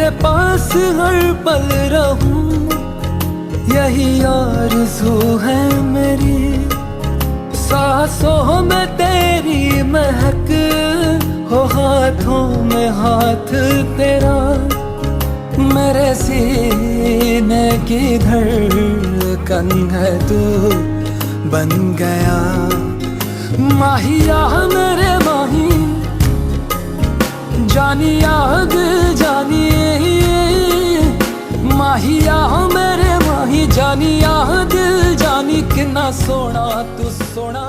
तेरे पास हर पल रहूं, यही आरज़ू है मेरी। सांसों में तेरी महक हो, हाथों में हाथ तेरा, मेरे सीने की धड़कन है तू बन गया। माहिया मेरे माही, जानिया दिल जानिए, माहिया मेरे माही, जानिया दिल जानी, कितना सोना तू सोना।